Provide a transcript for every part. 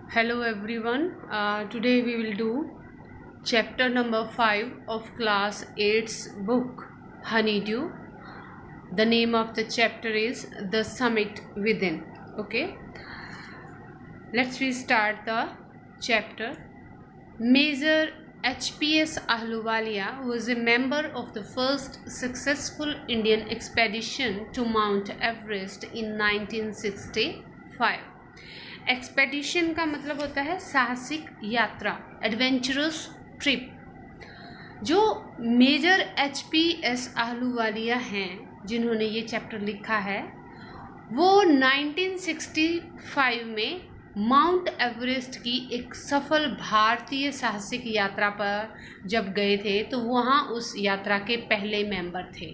Hello everyone. Today we will do chapter number 5 of class 8's book Honeydew. The name of the chapter is The Summit Within. Okay. Let's restart the chapter. Major HPS Ahluwalia was a member of the first successful Indian expedition to Mount Everest in 1965. Expedition का मतलब होता है साहसिक यात्रा, adventurous trip. जो major HPS Ahluwalia हैं जिन्होंने ये चैप्टर लिखा है, वो 1965 में माउंट एवरेस्ट की एक सफल भारतीय साहसिक यात्रा पर जब गए थे तो वहाँ उस यात्रा के पहले मेंबर थे।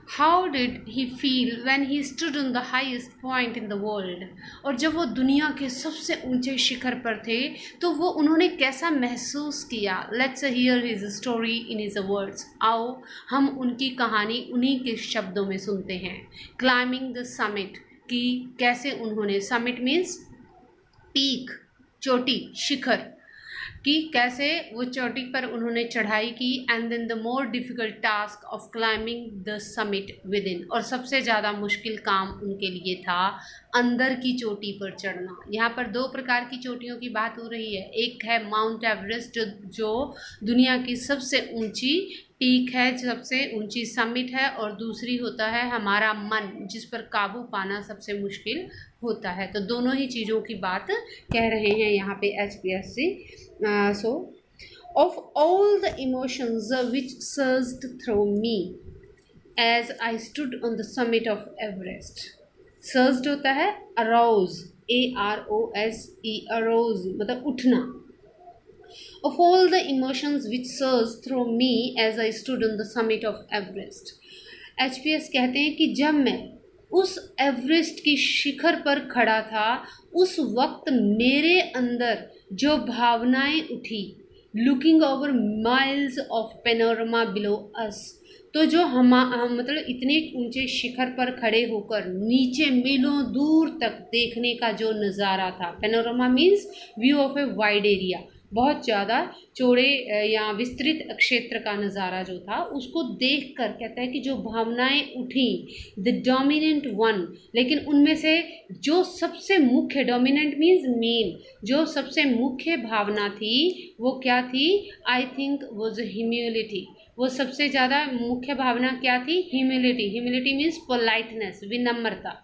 How did he feel when he stood on the highest point in the world? और जब वो दुनिया के सबसे ऊंचे शिखर पर थे तो वो उन्होंने कैसा महसूस किया? Let's hear his story in his words. आओ हम उनकी कहानी उन्हीं के शब्दों में सुनते हैं। क्लाइंबिंग द समिट की कैसे उन्होंने, समिट मीन्स पीक, चोटी, शिखर कि कैसे वो चोटी पर उन्होंने चढ़ाई की। And then the more difficult task of climbing the summit within, और सबसे ज़्यादा मुश्किल काम उनके लिए था अंदर की चोटी पर चढ़ना। यहाँ पर दो प्रकार की चोटियों की बात हो रही है। एक है माउंट एवरेस्ट जो दुनिया की सबसे ऊंची पीक है, सबसे ऊंची समिट है, और दूसरी होता है हमारा मन जिस पर काबू पाना सबसे मुश्किल होता है। तो दोनों ही चीज़ों की बात कह रहे हैं यहाँ पे HPSC। So of all the emotions which surged through me as I stood on the summit of Everest, surged होता है arouse, AROSE, arouse मतलब उठना। Of all the emotions which surged through me as I stood on the summit of Everest, HPS कहते हैं कि जब मैं उस एवरेस्ट की शिखर पर खड़ा था उस वक्त मेरे अंदर जो भावनाएं उठी, looking over miles of panorama below us, तो जो हम मतलब इतने ऊंचे शिखर पर खड़े होकर नीचे मीलों दूर तक देखने का जो नज़ारा था, panorama means view of a wide area, बहुत ज़्यादा चौड़े या विस्तृत क्षेत्र का नज़ारा जो था, उसको देखकर कहता है कि जो भावनाएं उठी, द डोमिनेंट वन, लेकिन उनमें से जो सबसे मुख्य, डोमिनेंट मीन्स मेन, जो सबसे मुख्य भावना थी वो क्या थी? I think was humility. वो सबसे ज़्यादा मुख्य भावना क्या थी? ह्यूमिलिटी। ह्यूमिलिटी मीन्स पोलाइटनेस, विनम्रता।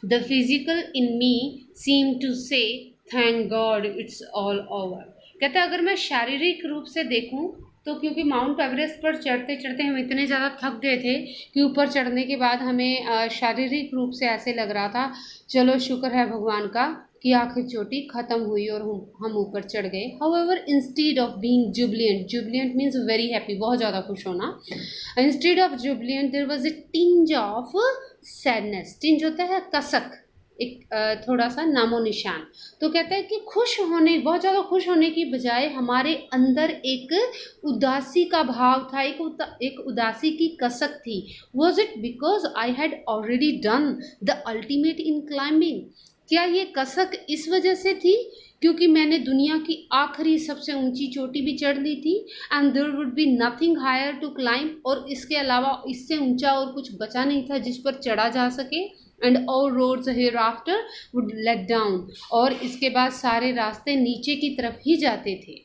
The physical in me seem to say thank God it's all over. कहते हैं अगर मैं शारीरिक रूप से देखूं तो क्योंकि माउंट एवरेस्ट पर चढ़ते चढ़ते हम इतने ज़्यादा थक गए थे कि ऊपर चढ़ने के बाद हमें शारीरिक रूप से ऐसे लग रहा था चलो शुक्र है भगवान का कि आखिर चोटी ख़त्म हुई और हम ऊपर चढ़ गए। However instead of being jubilant, jubilant means very happy, बहुत ज़्यादा खुश होना, instead of jubilant there was a tinge of sadness. Tinge होता है कसक, एक थोड़ा सा नामो निशान। तो कहता है कि खुश होने, बहुत ज़्यादा खुश होने की बजाय हमारे अंदर एक उदासी का भाव था, एक उदासी की कसक थी। Was it because I had already done the ultimate in climbing? क्या ये कसक इस वजह से थी क्योंकि मैंने दुनिया की आखिरी सबसे ऊंची चोटी भी चढ़ ली थी? And there would be nothing higher to climb, और इसके अलावा इससे ऊंचा और कुछ बचा नहीं था जिस पर चढ़ा जा सके। And all roads hereafter would let down, और इसके बाद सारे रास्ते नीचे की तरफ ही जाते थे।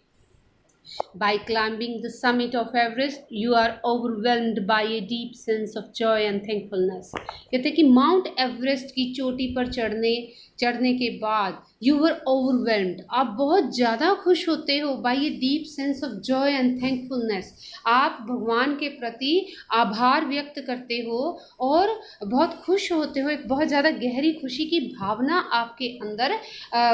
By climbing the summit of Everest, you are overwhelmed by a deep sense of joy and thankfulness। कहते हैं कि माउंट एवरेस्ट की चोटी पर चढ़ने के बाद यू वर ओवरवेल्म्ड, आप बहुत ज़्यादा खुश होते हो, by a deep sense of Joy and thankfulness, आप भगवान के प्रति आभार व्यक्त करते हो और बहुत खुश होते हो, एक बहुत ज़्यादा गहरी खुशी की भावना आपके अंदर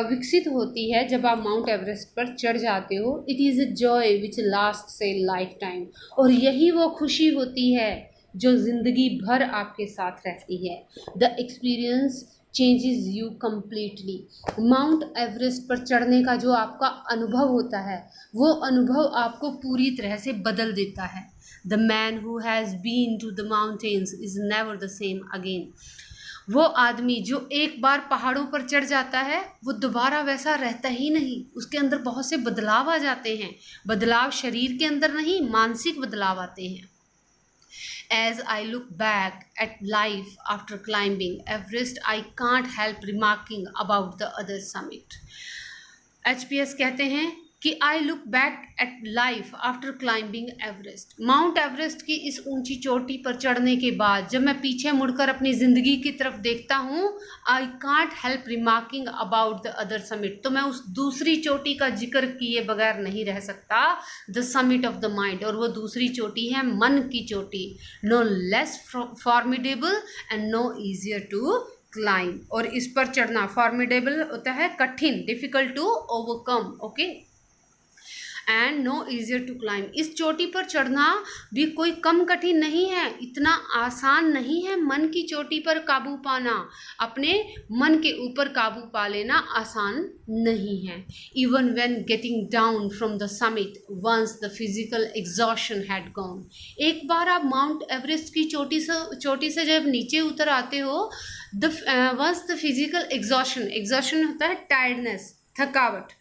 विकसित होती है जब आप माउंट एवरेस्ट पर चढ़ जाते हो। It is a joy which last से लाइफ टाइम, और यही वो खुशी होती है जो ज़िंदगी भर आपके साथ रहती है। The experience changes you completely. Mount Everest पर चढ़ने का जो आपका अनुभव होता है वो अनुभव आपको पूरी तरह से बदल देता है। The man who has been to the mountains is never the same again. वो आदमी जो एक बार पहाड़ों पर चढ़ जाता है वो दोबारा वैसा रहता ही नहीं, उसके अंदर बहुत से बदलाव आ जाते हैं। बदलाव शरीर के अंदर नहीं, मानसिक बदलाव आते हैं। As I look back at life after climbing Everest, I can't help remarking about the other summit. HPS कहते हैं कि I look back at life after climbing Everest. Mount Everest की इस ऊंची चोटी पर चढ़ने के बाद जब मैं पीछे मुड़कर अपनी ज़िंदगी की तरफ देखता हूँ, I can't help remarking about the other summit, तो मैं उस दूसरी चोटी का जिक्र किए बगैर नहीं रह सकता, the summit of the mind. और वो दूसरी चोटी है मन की चोटी, no less formidable and no easier to climb. और इस पर चढ़ना फॉर्मिडेबल होता है कठिन, difficult to overcome, okay, and no easier to climb. इस चोटी पर चढ़ना भी कोई कम कठिन नहीं है, इतना आसान नहीं है मन की चोटी पर काबू पाना, अपने मन के ऊपर काबू पा लेना आसान नहीं है। Even when getting down from the summit once the physical exhaustion had gone. एक बार आप माउंट एवरेस्ट की चोटी से जब नीचे उतर आते हो, वंस द फिजिकल एग्जॉशन होता है टायर्डनेस, थकावट,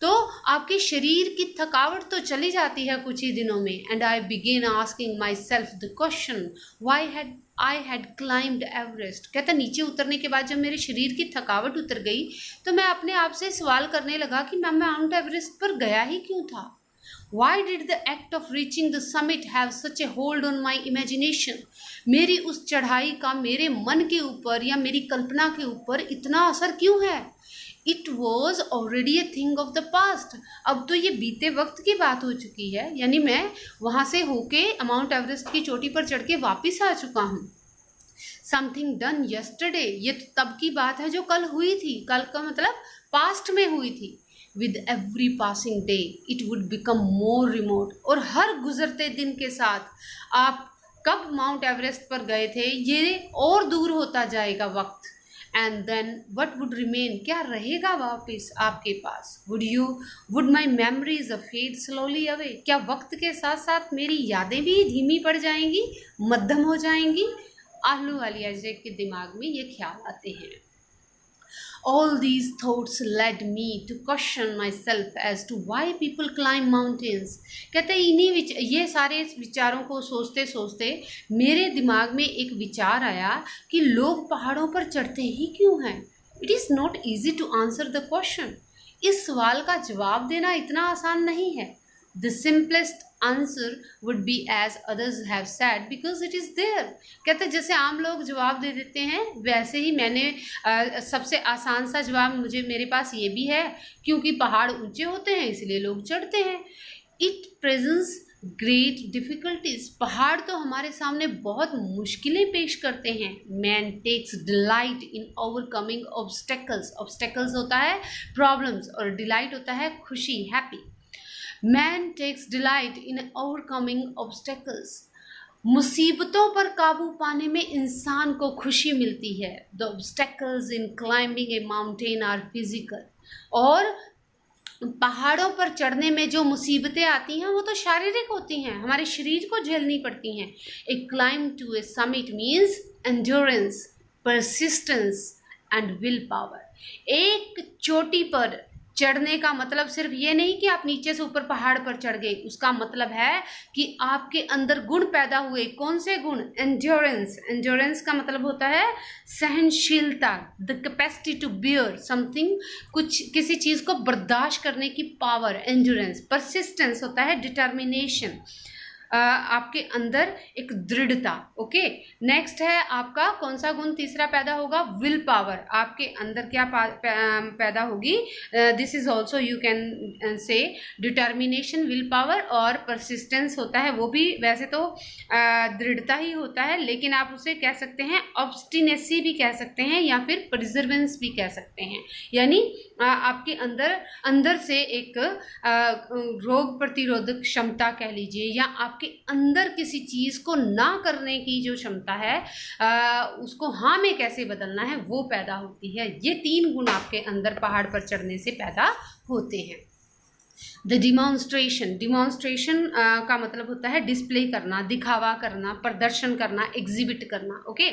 तो आपके शरीर की थकावट तो चली जाती है कुछ ही दिनों में। And I began asking myself the question why had I had climbed Everest. कहता नीचे उतरने के बाद जब मेरे शरीर की थकावट उतर गई तो मैं अपने आप से सवाल करने लगा कि मैं माउंट एवरेस्ट पर गया ही क्यों था। Why did the act of reaching the summit have such a hold on my imagination? मेरी उस चढ़ाई का मेरे मन के ऊपर या मेरी कल्पना के ऊपर इतना असर क्यों है। It was already a thing of the past. अब तो ये बीते वक्त की बात हो चुकी है, यानी मैं वहाँ से होके माउंट एवरेस्ट की चोटी पर चढ़ के वापिस आ चुका हूँ। समथिंग डन यस्टरडे, ये तो तब की बात है जो कल हुई थी, कल का मतलब पास्ट में हुई थी। With every passing day it would become more remote, और हर गुजरते दिन के साथ आप कब माउंट एवरेस्ट पर गए थे ये और दूर होता जाएगा वक्त। And then what would remain, क्या रहेगा वापस आपके पास। Would my memories fade slowly away, क्या वक्त के साथ साथ मेरी यादें भी धीमी पड़ जाएंगी, मध्यम हो जाएंगी। आलू वाली अजय के दिमाग में ये ख्याल आते हैं। All these thoughts led me to question myself as to why people climb mountains. कहते हैं ये सारे विचारों को सोचते सोचते मेरे दिमाग में एक विचार आया कि लोग पहाड़ों पर चढ़ते ही क्यों हैं। It is not easy to answer the question. इस सवाल का जवाब देना इतना आसान नहीं है। The simplest answer would be as others have said because it is there. कहते हैं जैसे आम लोग जवाब दे देते हैं वैसे ही मैंने सबसे आसान सा जवाब मेरे पास ये भी है, क्योंकि पहाड़ ऊंचे होते हैं इसलिए लोग चढ़ते हैं। It presents great difficulties. पहाड़ तो हमारे सामने बहुत मुश्किलें पेश करते हैं। Man takes delight in overcoming obstacles. Obstacles होता है problems और delight होता है खुशी, happy. Man takes delight in overcoming obstacles. मुसीबतों पर काबू पाने में इंसान को खुशी मिलती है। The obstacles in climbing a mountain are physical. और पहाड़ों पर चढ़ने में जो मुसीबतें आती हैं वो तो शारीरिक होती हैं, हमारे शरीर को झेलनी पड़ती हैं। A climb to a summit means endurance, persistence and willpower. एक चोटी पर चढ़ने का मतलब सिर्फ ये नहीं कि आप नीचे से ऊपर पहाड़ पर चढ़ गए, उसका मतलब है कि आपके अंदर गुण पैदा हुए। कौन से गुण? एंड्योरेंस। एंड्योरेंस का मतलब होता है सहनशीलता, the capacity to bear something, किसी चीज़ को बर्दाश्त करने की पावर, एंड्योरेंस। परसिस्टेंस होता है डिटर्मिनेशन, आपके अंदर एक दृढ़ता। ओके, नेक्स्ट है आपका कौन सा गुण तीसरा पैदा होगा? Will power. आपके अंदर क्या पैदा होगी? This is also you can say determination, will power. और परसिस्टेंस होता है वो भी वैसे तो दृढ़ता ही होता है, लेकिन आप उसे कह सकते हैं ऑब्स्टिनेसी भी कह सकते हैं या फिर परसिवरेंस भी कह सकते हैं। यानी आपके अंदर से एक रोग प्रतिरोधक क्षमता कह लीजिए, या आपके अंदर किसी चीज़ को ना करने की जो क्षमता है उसको हाँ में कैसे बदलना है वो पैदा होती है। ये 3 गुण आपके अंदर पहाड़ पर चढ़ने से पैदा होते हैं। द डिमॉन्स्ट्रेशन, डिमॉन्स्ट्रेशन का मतलब होता है डिस्प्ले करना, दिखावा करना, प्रदर्शन करना, एग्जिबिट करना। Okay,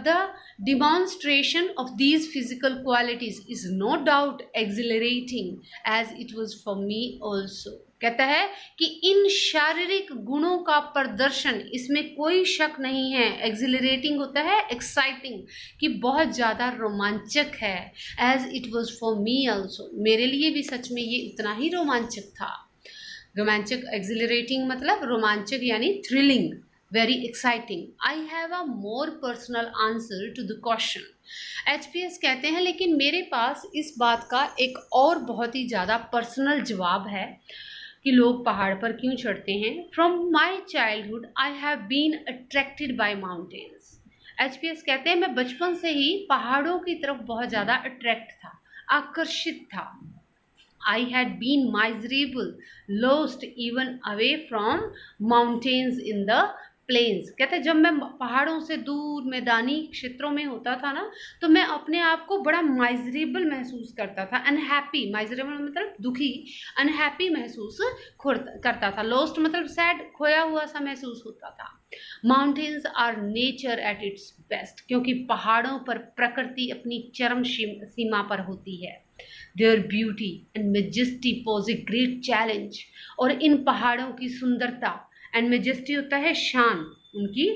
the demonstration of these physical qualities is no doubt exhilarating as it was for me also. कहता है कि इन शारीरिक गुणों का प्रदर्शन, इसमें कोई शक नहीं है, एक्सिलरेटिंग होता है एक्साइटिंग, कि बहुत ज़्यादा रोमांचक है। As it was for me also, मेरे लिए भी सच में ये उतना ही रोमांचक था। रोमांचक, एक्सिलरेटिंग मतलब रोमांचक यानी thrilling, very exciting. I have a more personal answer to the question. HPS कहते हैं लेकिन मेरे पास इस बात का एक और बहुत ही ज़्यादा पर्सनल जवाब है कि लोग पहाड़ पर क्यों चढ़ते हैं। From my childhood I have been attracted by mountains. HPS कहते हैं मैं बचपन से ही पहाड़ों की तरफ बहुत ज़्यादा अट्रैक्ट था, आकर्षित था। I had been miserable, lost even away from mountains in the plains। कहते हैं जब मैं पहाड़ों से दूर मैदानी क्षेत्रों में होता था ना, तो मैं अपने आप को बड़ा माइजरेबल महसूस करता था, अनहैप्पी, माइजरेबल मतलब दुखी, अनहैप्पी महसूस करता था। लोस्ट मतलब सैड, खोया हुआ सा महसूस होता था। Mountains are nature at its best, क्योंकि पहाड़ों पर प्रकृति अपनी चरम सीमा पर होती है। Their beauty and majesty pose a great challenge। और इन पहाड़ों की सुंदरता, एंड मेजेस्टी होता है शान, उनकी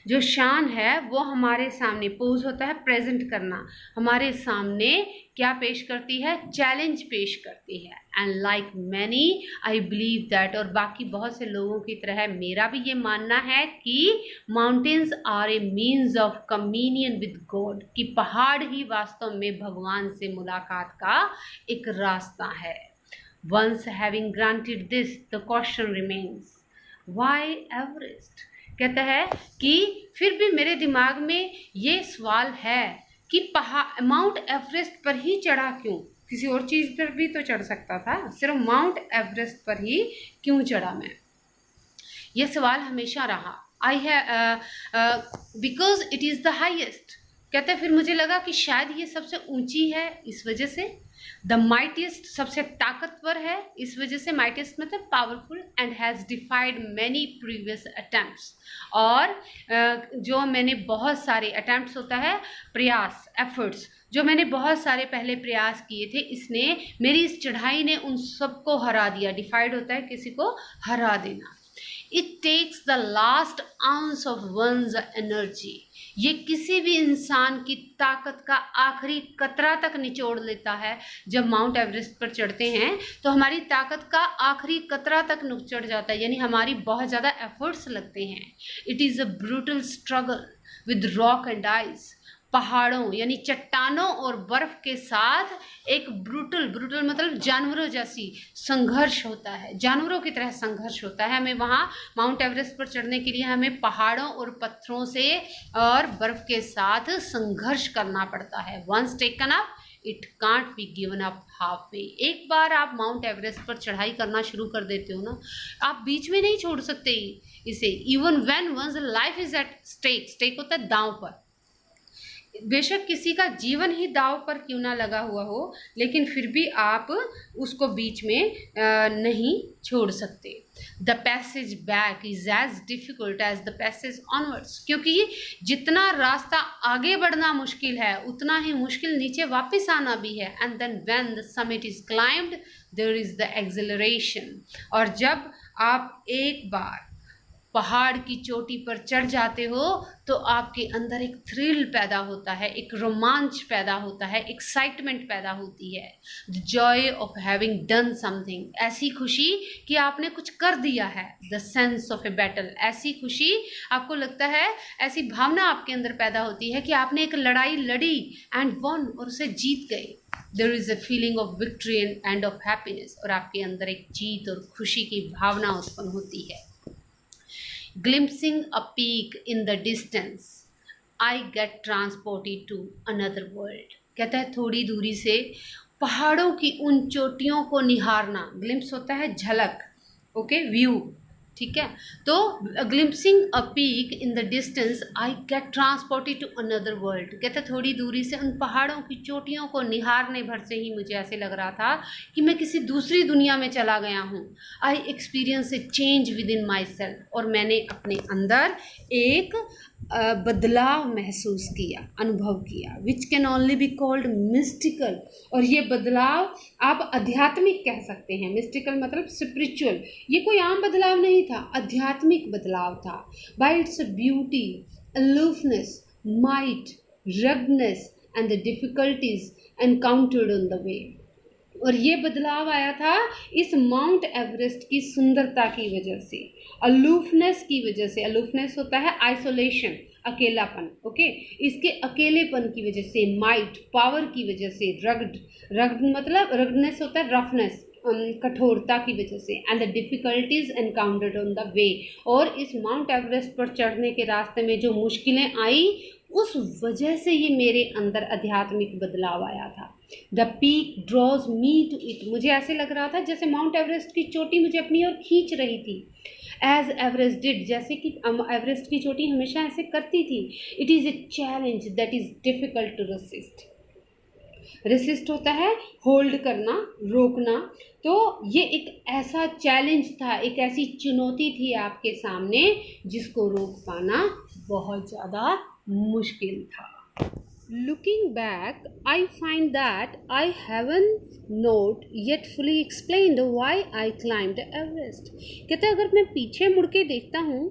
जो शान है वो हमारे सामने, पोज होता है प्रेजेंट करना, हमारे सामने क्या पेश करती है, चैलेंज पेश करती है। And like many I believe that, और बाकी बहुत से लोगों की तरह मेरा भी ये मानना है कि mountains are a means of communion with God, कि पहाड़ ही वास्तव में भगवान से मुलाकात का एक रास्ता है। Once having granted this the question remains, why Everest. कहता है कि फिर भी मेरे दिमाग में ये सवाल है कि माउंट एवरेस्ट पर ही चढ़ा क्यों, किसी और चीज़ पर भी तो चढ़ सकता था, सिर्फ माउंट एवरेस्ट पर ही क्यों चढ़ा मैं, ये सवाल हमेशा रहा। आई है because it is the highest. कहते हैं फिर मुझे लगा कि शायद ये सबसे ऊंची है, इस वजह से। द माइटिएस्ट, सबसे ताकतवर है, इस वजह से। माइटिएस्ट मतलब powerful, and has डिफाइड many previous attempts, और जो मैंने बहुत सारे अटैम्प्ट्स होता है प्रयास, एफर्ट्स, जो मैंने बहुत सारे पहले प्रयास किए थे, इसने, मेरी इस चढ़ाई ने उन सबको हरा दिया। डिफाइड होता है किसी को हरा देना। It takes the last ounce of one's energy, ये किसी भी इंसान की ताकत का आखिरी कतरा तक निचोड़ लेता है। जब माउंट एवरेस्ट पर चढ़ते हैं तो हमारी ताकत का आखिरी कतरा तक निचोड़ जाता है, यानी हमारी बहुत ज़्यादा एफर्ट्स लगते हैं। It is a brutal struggle with rock and ice, पहाड़ों यानी चट्टानों और बर्फ के साथ एक ब्रूटल, ब्रूटल मतलब जानवरों जैसी संघर्ष होता है, जानवरों की तरह संघर्ष होता है। हमें वहाँ माउंट एवरेस्ट पर चढ़ने के लिए हमें पहाड़ों और पत्थरों से और बर्फ के साथ संघर्ष करना पड़ता है। Once taken up it can't be given up half way. एक बार आप माउंट एवरेस्ट पर चढ़ाई करना शुरू कर देते हो ना, आप बीच में नहीं छोड़ सकते इसे। Even when one's life is at stake, stake होता है दांव पर, बेशक किसी का जीवन ही दाव पर क्यों ना लगा हुआ हो, लेकिन फिर भी आप उसको बीच में नहीं छोड़ सकते। The passage back is as difficult as the passage onwards, क्योंकि जितना रास्ता आगे बढ़ना मुश्किल है, उतना ही मुश्किल नीचे वापस आना भी है। And then when the summit is climbed there is the exhilaration, और जब आप एक बार पहाड़ की चोटी पर चढ़ जाते हो तो आपके अंदर एक थ्रिल पैदा होता है, एक रोमांच पैदा होता है, एक्साइटमेंट पैदा होती है। The Joy of having done something, ऐसी खुशी कि आपने कुछ कर दिया है। The sense of a battle, ऐसी खुशी आपको लगता है, ऐसी भावना आपके अंदर पैदा होती है कि आपने एक लड़ाई लड़ी एंड वन, और उसे जीत गए। There is a feeling of victory and of happiness, और आपके अंदर एक जीत और खुशी की भावना उत्पन्न होती है। Glimpsing a peak in the distance, I get transported to another world। कहता है थोड़ी दूरी से पहाड़ों की उन चोटियों को निहारना, ग्लिम्स होता है झलक, ओके, व्यू, ठीक है। तो glimpsing a peak in the distance I get transported to another world. कहते थोड़ी दूरी से उन पहाड़ों की चोटियों को निहारने भर से ही मुझे ऐसे लग रहा था कि मैं किसी दूसरी दुनिया में चला गया हूँ। I experience A change with in my self, और मैंने अपने अंदर एक बदलाव महसूस किया, अनुभव किया, which can only be called mystical. और ये बदलाव आप आध्यात्मिक कह सकते हैं। मिस्टिकल मतलब स्पिरिचुअल। ये कोई आम बदलाव नहीं था, आध्यात्मिक बदलाव था। By its beauty, aloofness, might, ruggedness and the difficulties encountered on the way. और ये बदलाव आया था इस माउंट एवरेस्ट की सुंदरता की वजह से, अलूफनेस की वजह से। अलूफनेस होता है आइसोलेशन, अकेलापन, ओके, इसके अकेलेपन की वजह से, माइट, पावर की वजह से, रग्ड मतलब रग्डनेस होता है रफनेस, कठोरता की वजह से, and the difficulties encountered on the way. और इस माउंट एवरेस्ट पर चढ़ने के रास्ते में जो मुश्किलें आई, उस वजह से ये मेरे अंदर आध्यात्मिक बदलाव आया था। The peak draws me to it. मुझे ऐसे लग रहा था जैसे माउंट एवरेस्ट की चोटी मुझे अपनी ओर खींच रही थी। एज एवरेस्ट डिड, जैसे कि एवरेस्ट की चोटी हमेशा ऐसे करती थी। It is a challenge that is difficult to resist. Resist होता है होल्ड करना, रोकना। तो ये एक ऐसा चैलेंज था, एक ऐसी चुनौती थी आपके सामने जिसको रोक पाना बहुत ज़्यादा मुश्किल था। Looking back, I find that I haven't not yet fully explained why I climbed Everest. कहते अगर मैं पीछे मुड़ के देखता हूँ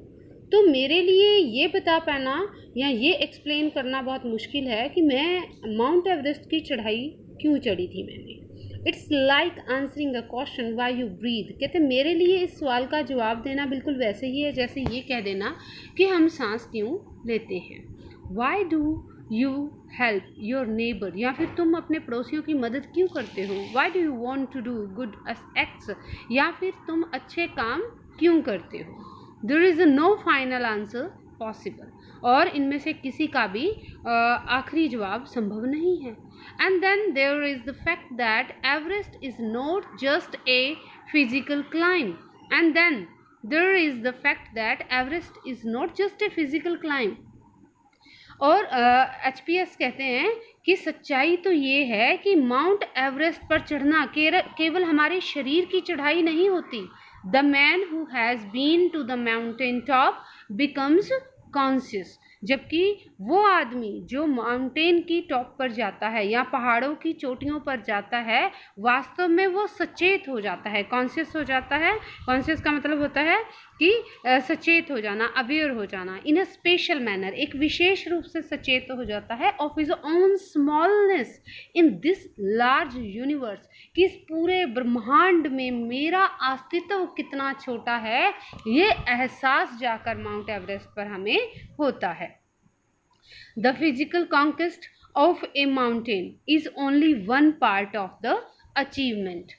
तो मेरे लिए ये बता पाना या ये एक्सप्लेन करना बहुत मुश्किल है कि मैं माउंट एवरेस्ट की चढ़ाई क्यों चढ़ी थी मैंने। It's like answering a question why you breathe. कहते मेरे लिए इस सवाल का जवाब देना बिल्कुल वैसे ही है जैसे ये कह देना कि हम सांस क्यों लेते हैं। Y do you help your neighbour, या फिर तुम अपने पड़ोसियों की मदद क्यों करते हो। Why do you want to do good acts, या फिर तुम अच्छे काम क्यों करते हो। There is no final answer possible, और इनमें से किसी का भी आखिरी जवाब संभव नहीं है। And then there is the fact that Everest is not just a physical climb, and then there is the fact that Everest is not just a physical climb. और HPS कहते हैं कि सच्चाई तो ये है कि माउंट एवरेस्ट पर चढ़ना केवल हमारे शरीर की चढ़ाई नहीं होती। The man who has been to the mountain top becomes conscious, जबकि वो आदमी जो माउंटेन की टॉप पर जाता है या पहाड़ों की चोटियों पर जाता है, वास्तव में वो सचेत हो जाता है, कॉन्शियस हो जाता है। कॉन्शियस का मतलब होता है कि सचेत हो जाना, अवेयर हो जाना, इन अ स्पेशल मैनर, एक विशेष रूप से सचेत हो जाता है of his own smallness in this large universe, कि इस पूरे ब्रह्मांड में मेरा अस्तित्व कितना छोटा है, ये एहसास जाकर माउंट एवरेस्ट पर हमें होता है। The physical conquest of a mountain is only one part of the achievement.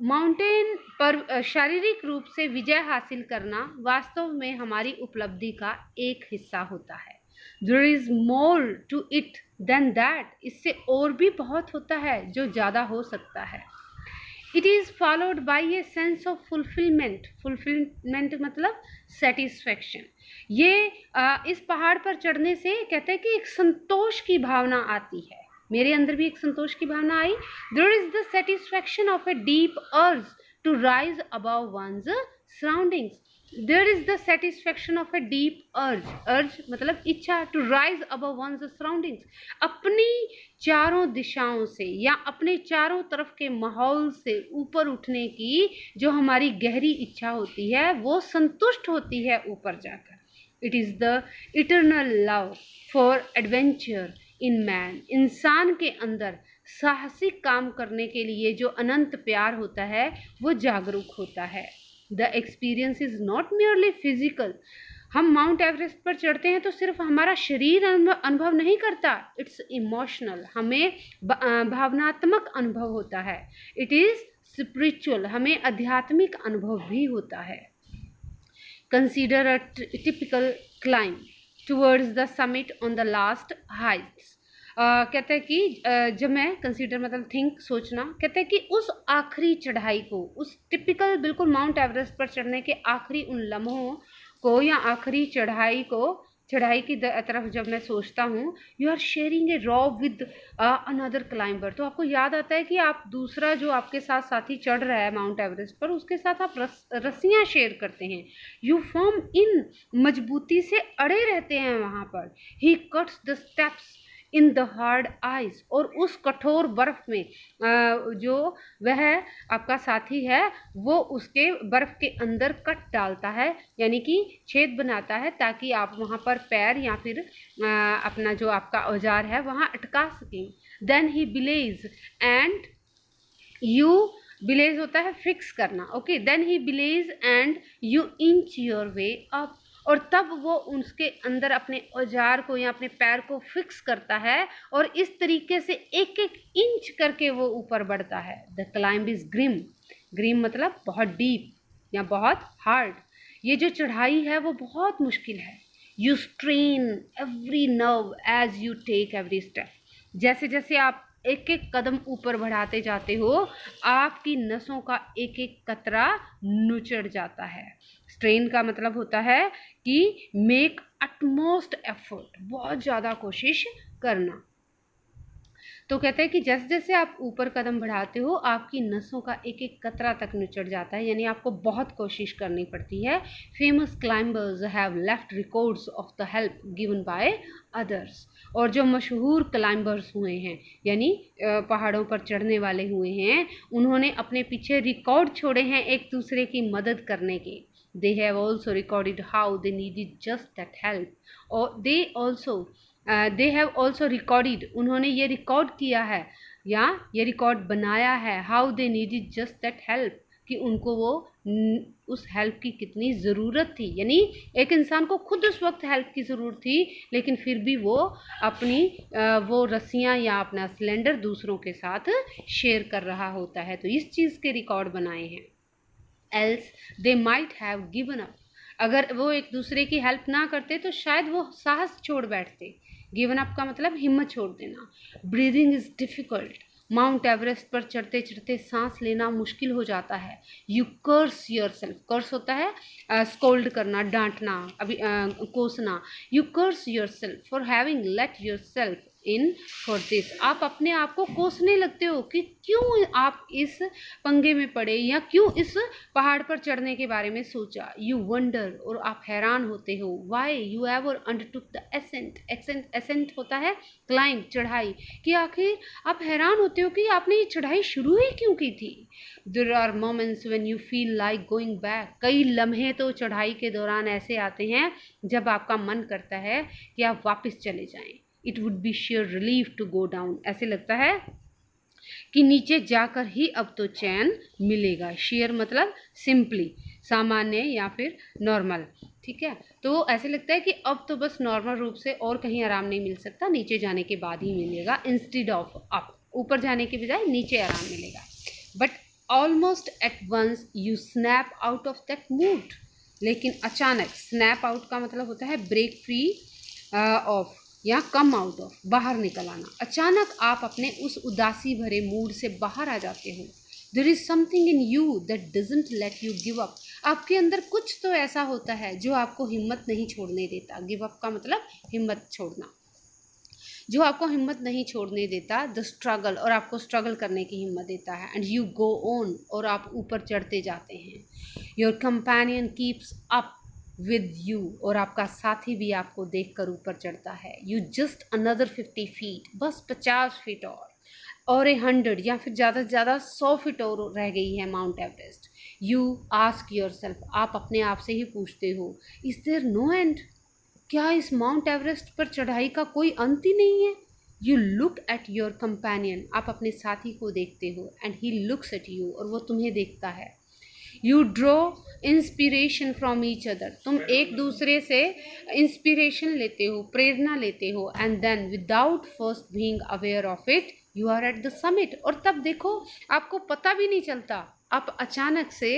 Mountain पर शारीरिक रूप से विजय हासिल करना वास्तव में हमारी उपलब्धि का एक हिस्सा होता है। There is more to it than that, इससे और भी बहुत होता है जो ज़्यादा हो सकता है। It is followed by a sense of fulfilment. Fulfilment मतलब सेटिस्फैक्शन। ये इस पहाड़ पर चढ़ने से कहते हैं कि एक संतोष की भावना आती है। मेरे अंदर भी एक संतोष की भावना आई। There is the satisfaction of a deep urge to rise above one's surroundings. There is the satisfaction of a deep urge, urge मतलब इच्छा, to rise above one's surroundings, अपनी चारों दिशाओं से या अपने चारों तरफ के माहौल से ऊपर उठने की जो हमारी गहरी इच्छा होती है वो संतुष्ट होती है ऊपर जाकर। It is the eternal love for adventure in man. इंसान के अंदर साहसिक काम करने के लिए जो अनंत प्यार होता है वो जागरूक होता है। The experience is not merely physical. हम माउंट एवरेस्ट पर चढ़ते हैं तो सिर्फ हमारा शरीर अनुभव नहीं करता, इट्स इमोशनल, हमें भावनात्मक अनुभव होता है। इट इज़ स्पिरिचुअल, हमें आध्यात्मिक अनुभव भी होता है। Consider a typical climb towards the summit on the last heights. कहते हैं कि जब मैं कंसीडर मतलब थिंक सोचना, कहते हैं कि उस आखिरी चढ़ाई को, उस टिपिकल बिल्कुल माउंट एवरेस्ट पर चढ़ने के आखिरी उन लम्हों को या आखिरी चढ़ाई की तरफ जब मैं सोचता हूँ, you are sharing a rope with another climber, तो आपको याद आता है कि आप दूसरा जो आपके साथ साथी चढ़ रहा है माउंट एवरेस्ट पर, उसके साथ आप रस्सियाँ शेयर करते हैं। यू फॉर्म इन मजबूती से अड़े रहते हैं वहाँ पर। ही cuts the steps in the hard ice, और उस कठोर बर्फ में जो वह आपका साथी है वो उसके बर्फ के अंदर कट डालता है, यानी कि छेद बनाता है, ताकि आप वहाँ पर पैर या फिर अपना जो आपका औजार है वहाँ अटका सकें। Then he belays and you, belays होता है फिक्स करना, okay, then he belays and you inch your way up, और तब वो उसके अंदर अपने औजार को या अपने पैर को फिक्स करता है, और इस तरीके से एक एक इंच करके वो ऊपर बढ़ता है। The climb is grim, grim मतलब बहुत डीप या बहुत हार्ड। ये जो चढ़ाई है वो बहुत मुश्किल है। You strain every nerve as you take every step, जैसे जैसे आप एक एक कदम ऊपर बढ़ाते जाते हो, आपकी नसों का एक एक कतरा नुचड़ जाता है। स्ट्रेन का मतलब होता है कि मेक अटमोस्ट एफर्ट, बहुत ज़्यादा कोशिश करना। तो कहते हैं कि जैसे जैसे आप ऊपर कदम बढ़ाते हो, आपकी नसों का एक एक कतरा तक निचड़ जाता है, यानी आपको बहुत कोशिश करनी पड़ती है। Famous climbers have left records of the help given by others, और जो मशहूर क्लाइंबर्स हुए हैं, यानी पहाड़ों पर चढ़ने वाले हुए हैं, उन्होंने अपने पीछे रिकॉर्ड छोड़े हैं एक दूसरे की मदद करने के। They have also recorded how they needed just that help, or they have also recorded, उन्होंने ये रिकॉर्ड किया है या ये रिकॉर्ड बनाया है, how they needed just that help, कि उनको वो उस हेल्प की कितनी ज़रूरत थी, यानी एक इंसान को खुद उस वक्त हेल्प की ज़रूरत थी, लेकिन फिर भी वो अपनी वो रस्सियाँ या अपना सिलेंडर दूसरों के साथ शेयर कर रहा होता है, तो इस चीज़ के रिकॉर्ड बनाए हैं। else they might have given up, अगर वो एक दूसरे की हेल्प ना करते तो शायद वो साहस छोड़ बैठते। गिवन अप का मतलब हिम्मत छोड़ देना। Breathing is difficult, Mount Everest पर चढ़ते चढ़ते सांस लेना मुश्किल हो जाता है। You curse yourself, curse होता है स्कोल्ड करना, डांटना, अभी कोसना। You curse yourself for having let yourself in for this, आप अपने आप को कोसने लगते हो कि क्यों आप इस पंगे में पड़े या क्यों इस पहाड़ पर चढ़ने के बारे में सोचा। यू वंडर, और आप हैरान होते हो, why you ever undertook the ascent, ascent होता है क्लाइंब, चढ़ाई, कि आखिर आप हैरान होते हो कि आपने ये चढ़ाई शुरू ही क्यों की थी। There are moments when you feel like going back, कई लम्हे तो चढ़ाई के दौरान ऐसे आते हैं जब आपका मन करता है कि आप वापस चले जाएं। It would be sheer relief to go down, ऐसे लगता है कि नीचे जाकर ही अब तो चैन मिलेगा। शेयर मतलब सिंपली, सामान्य या फिर नॉर्मल, ठीक है, तो ऐसे लगता है कि अब तो बस नॉर्मल रूप से और कहीं आराम नहीं मिल सकता, नीचे जाने के बाद ही मिलेगा, इंस्टेड ऑफ अप, ऊपर जाने के बजाय नीचे आराम मिलेगा। But almost at once you snap out of that mood, लेकिन अचानक, स्नैप आउट का मतलब होता है ब्रेक फ्री ऑफ या कम आउट ऑफ, बाहर निकल आना। अचानक आप अपने उस उदासी भरे मूड से बाहर आ जाते हो। There is something in you that doesn't let you give up, आपके अंदर कुछ तो ऐसा होता है जो आपको हिम्मत नहीं छोड़ने देता। गिव अप का मतलब हिम्मत छोड़ना, जो आपको हिम्मत नहीं छोड़ने देता। द स्ट्रगल, और आपको स्ट्रगल करने की हिम्मत देता है। एंड यू गो ऑन, और आप ऊपर चढ़ते जाते हैं। Your companion keeps up with you, और आपका साथी भी आपको देखकर ऊपर चढ़ता है। यू जस्ट अनदर 50 फीट, बस 50 फीट और 100 या फिर ज़्यादा से ज़्यादा 100 फीट और रह गई है mount Everest. You ask your self, आप अपने आप से ही पूछते हो, इज देयर नो एंड, क्या इस माउंट एवरेस्ट पर चढ़ाई का कोई अंत ही नहीं है। You look at your companion, आप अपने साथी को देखते हो, and he looks at you, और वो तुम्हें देखता है। You draw inspiration from each other, तुम एक दूसरे से इंस्पिरेशन लेते हो, प्रेरणा लेते हो। And then without first being aware of it you are at the summit, और तब देखो आपको पता भी नहीं चलता, आप अचानक से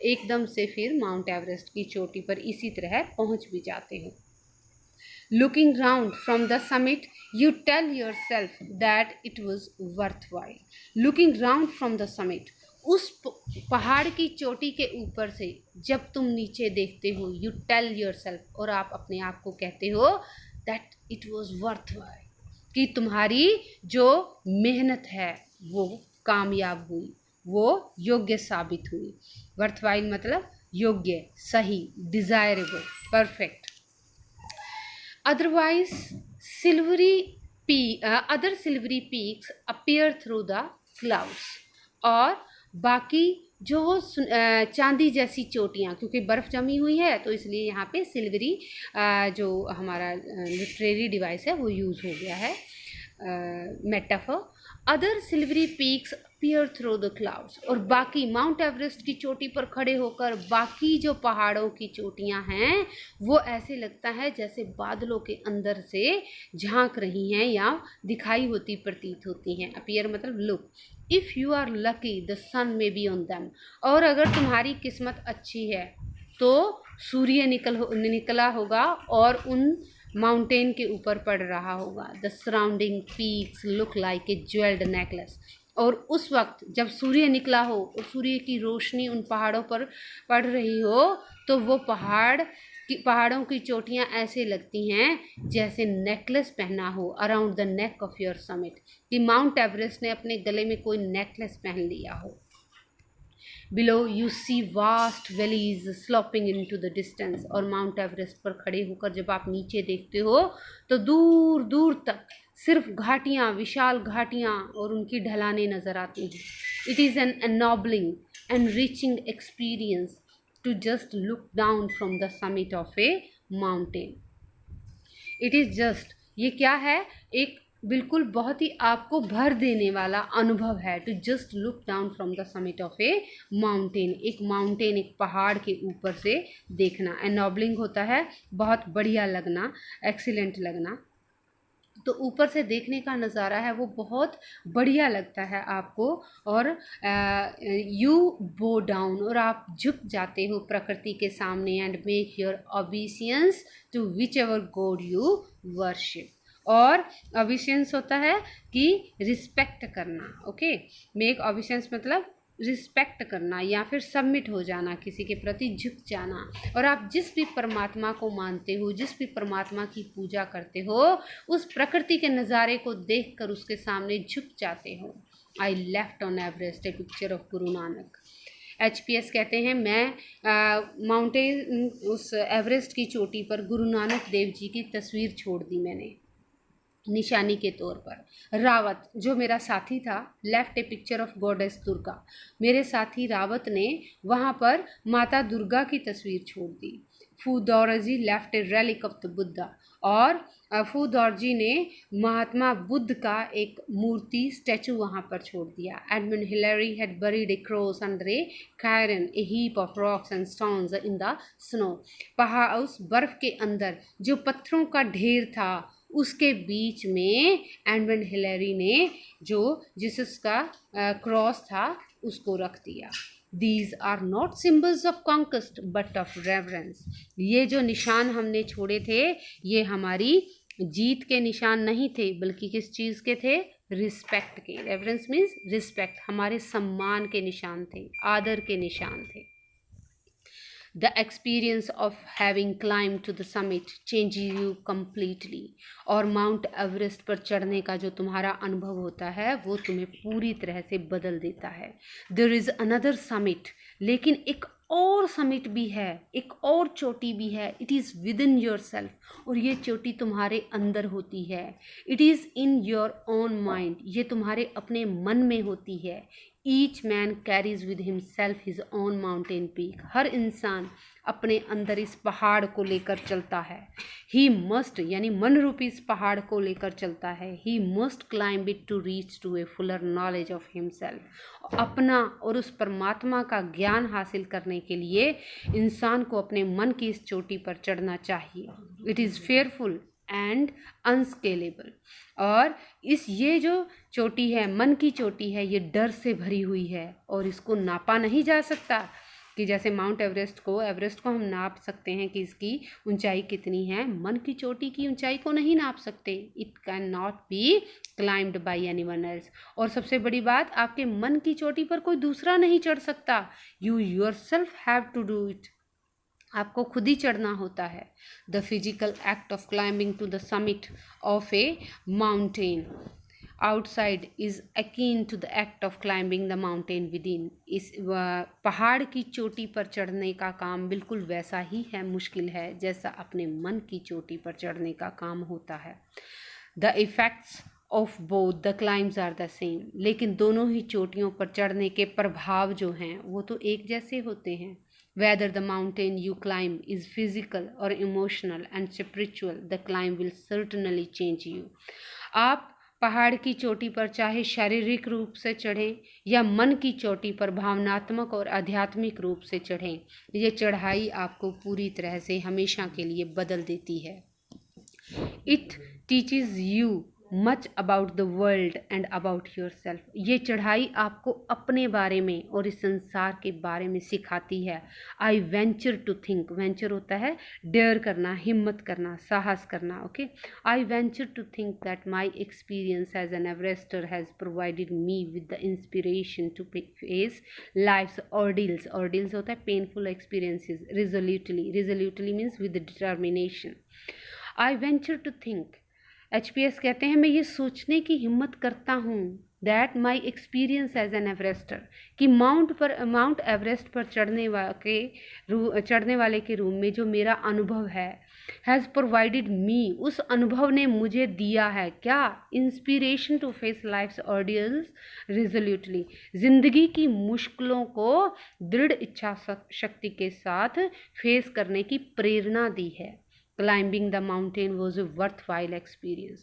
एकदम से फिर माउंट एवरेस्ट की चोटी पर इसी तरह पहुंच भी जाते हो। Looking round from the summit, you tell yourself that it was worthwhile. Looking round from the summit, उस पहाड़ की चोटी के ऊपर से जब तुम नीचे देखते हो, यू टेल योरसेल्फ, और आप अपने आप को कहते हो दैट इट वॉज वर्थवाइल, कि तुम्हारी जो मेहनत है वो कामयाब हुई, वो योग्य साबित हुई। वर्थवाइल मतलब योग्य, सही, desirable, perfect. Otherwise, other silvery peaks appear through the clouds. और बाकी जो वो चांदी जैसी चोटियाँ, क्योंकि बर्फ़ जमी हुई है तो इसलिए यहाँ पे सिल्वरी जो हमारा लिटरेरी डिवाइस है वो यूज़ हो गया है, metaphor. Other silvery peaks appear through the clouds, और बाकी माउंट एवरेस्ट की चोटी पर खड़े होकर बाकी जो पहाड़ों की चोटियां हैं वो ऐसे लगता है जैसे बादलों के अंदर से झांक रही हैं या दिखाई होती प्रतीत होती हैं। अपीयर मतलब look. If you are lucky the sun may be on them, और अगर तुम्हारी किस्मत अच्छी है तो सूर्य निकला होगा और उन माउंटेन के ऊपर पड़ रहा होगा। The surrounding peaks look like a jewelled necklace, और उस वक्त जब सूर्य निकला हो और सूर्य की रोशनी उन पहाड़ों पर पड़ रही हो तो वो पहाड़ों की चोटियाँ ऐसे लगती हैं जैसे नेकलेस पहना हो around the neck of your summit, कि माउंट एवरेस्ट ने अपने गले में कोई नेकलेस पहन लिया हो। Below you see vast valleys sloping into the distance, और माउंट एवरेस्ट पर खड़े होकर जब आप नीचे देखते हो तो दूर दूर तक सिर्फ घाटियाँ, विशाल घाटियाँ और उनकी ढलानें नज़र आती हैं। It is an ennobling and enriching experience to just look down from the summit of a mountain. It is just, ये क्या है, एक बिल्कुल बहुत ही आपको भर देने वाला अनुभव है। To just look down from the summit of a mountain, एक माउंटेन, एक पहाड़ के ऊपर से देखना। एनॉबलिंग होता है बहुत बढ़िया लगना, एक्सीलेंट लगना। तो ऊपर से देखने का नज़ारा है वो बहुत बढ़िया लगता है आपको, और यू बो डाउन, और आप झुक जाते हो प्रकृति के सामने, and make your obeisance to whichever god you worship. और ओबीसियंस होता है कि रिस्पेक्ट करना, ओके। मेक ओबीसियंस मतलब रिस्पेक्ट करना या फिर सबमिट हो जाना, किसी के प्रति झुक जाना। और आप जिस भी परमात्मा को मानते हो, जिस भी परमात्मा की पूजा करते हो, उस प्रकृति के नज़ारे को देखकर उसके सामने झुक जाते हो। I left on Everest A picture of Guru Nanak. HPS कहते हैं मैं माउंटेन, उस एवरेस्ट की चोटी पर गुरु नानक देव जी की तस्वीर छोड़ दी मैंने निशानी के तौर पर। रावत जो मेरा साथी था, left A picture of goddess Durga, मेरे साथी रावत ने वहाँ पर माता दुर्गा की तस्वीर छोड़ दी। Phu Dorji left a relic of the Buddha, और फूदौरजी ने महात्मा बुद्ध का एक मूर्ति स्टैचू वहाँ पर छोड़ दिया। Edmund Hillary had buried a cross under a cairn a heap of rocks and stones in the snow, पहाड़ उस बर्फ के अंदर जो पत्थरों का ढेर था उसके बीच में एडमंड हिलरी ने जो जीसस का क्रॉस था उसको रख दिया। These are not symbols of conquest but of reverence. ये जो निशान हमने छोड़े थे ये हमारी जीत के निशान नहीं थे, बल्कि किस चीज़ के थे? रिस्पेक्ट के। रेवरेंस मीन्स रिस्पेक्ट, हमारे सम्मान के निशान थे, आदर के निशान थे। The experience of having climbed to the summit changes you completely. और माउंट एवरेस्ट पर चढ़ने का जो तुम्हारा अनुभव होता है वो तुम्हें पूरी तरह से बदल देता है। There is another summit, लेकिन एक और समिट भी है, एक और चोटी भी है। It is within yourself, और ये चोटी तुम्हारे अंदर होती है। It is in your own mind, ये तुम्हारे अपने मन में होती है। Each man carries with himself his own mountain peak, हर इंसान अपने अंदर इस पहाड़ को लेकर चलता है। ही मस्ट यानी मन रूपी इस पहाड़ को लेकर चलता है। He must climb it to reach to a fuller knowledge of himself. अपना और उस परमात्मा का ज्ञान हासिल करने के लिए इंसान को अपने मन की इस चोटी पर चढ़ना चाहिए। इट इज़ फेयरफुल एंड अनस्केलेबल, और ये जो चोटी है, मन की चोटी है, ये डर से भरी हुई है और इसको नापा नहीं जा सकता। कि जैसे माउंट एवरेस्ट को हम नाप सकते हैं कि इसकी ऊंचाई कितनी है, मन की चोटी की ऊंचाई को नहीं नाप सकते। It can not be climbed by anyone else. और सबसे बड़ी बात, आपके मन की चोटी पर कोई दूसरा नहीं चढ़ सकता। You yourself have to do it. आपको खुद ही चढ़ना होता है। The physical act of climbing to the summit of a mountain outside is akin to the act of climbing the mountain within. इस पहाड़ की चोटी पर चढ़ने का काम बिल्कुल वैसा ही है, मुश्किल है, जैसा अपने मन की चोटी पर चढ़ने का काम होता है। The effects of both the climbs are the same. लेकिन दोनों ही चोटियों पर चढ़ने के प्रभाव जो हैं वो तो एक जैसे होते हैं। Whether the mountain you climb is physical or emotional and spiritual, the climb will certainly change you. आप पहाड़ की चोटी पर चाहे शारीरिक रूप से चढ़ें या मन की चोटी पर भावनात्मक और आध्यात्मिक रूप से चढ़ें, ये चढ़ाई आपको पूरी तरह से हमेशा के लिए बदल देती है। It teaches you much about the world and about your self. ये चढ़ाई आपको अपने बारे में और इस संसार के बारे में सिखाती है। I venture to think, venture होता है डेयर करना, हिम्मत करना, साहस करना। Okay, I venture to think that my experience as an Everester has provided me with the inspiration to face life's ordeals. Ordeals होता है painful experiences resolutely means with determination. I venture to think, HPS कहते हैं मैं ये सोचने की हिम्मत करता हूँ that my experience as an Everester, कि माउंट एवरेस्ट पर चढ़ने वाले के रूम में जो मेरा अनुभव है, हैज़ प्रोवाइडेड मी, उस अनुभव ने मुझे दिया है क्या, इंस्पिरेशन टू फेस लाइफ्स ऑर्डियल्स रिजोल्यूटली, जिंदगी की मुश्किलों को दृढ़ इच्छा शक्ति के साथ फेस करने की प्रेरणा दी है। Climbing the mountain was a worthwhile experience.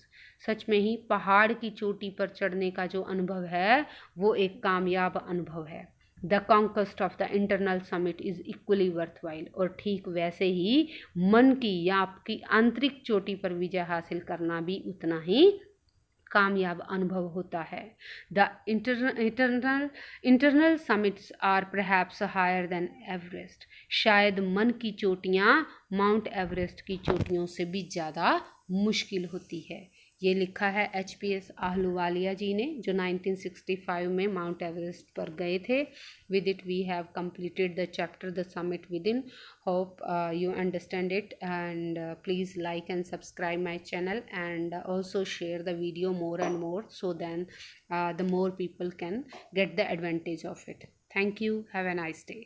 सच में ही पहाड़ की चोटी पर चढ़ने का जो अनुभव है वो एक कामयाब अनुभव है। The conquest of the internal summit is equally worthwhile. और ठीक वैसे ही मन की या आपकी आंतरिक चोटी पर विजय हासिल करना भी उतना ही कामयाब अनुभव होता है। The internal summits are perhaps higher than Everest. शायद मन की चोटियाँ माउंट एवरेस्ट की चोटियों से भी ज़्यादा मुश्किल होती है। ये लिखा है HPS आहलूवालिया जी ने, जो 1965 में माउंट एवरेस्ट पर गए थे। With it we have completed the chapter The Summit Within. Hope you understand it, and please like and subscribe my channel, and also share the video more and more, so then the more people can get the advantage of it. Thank you. Have a nice day.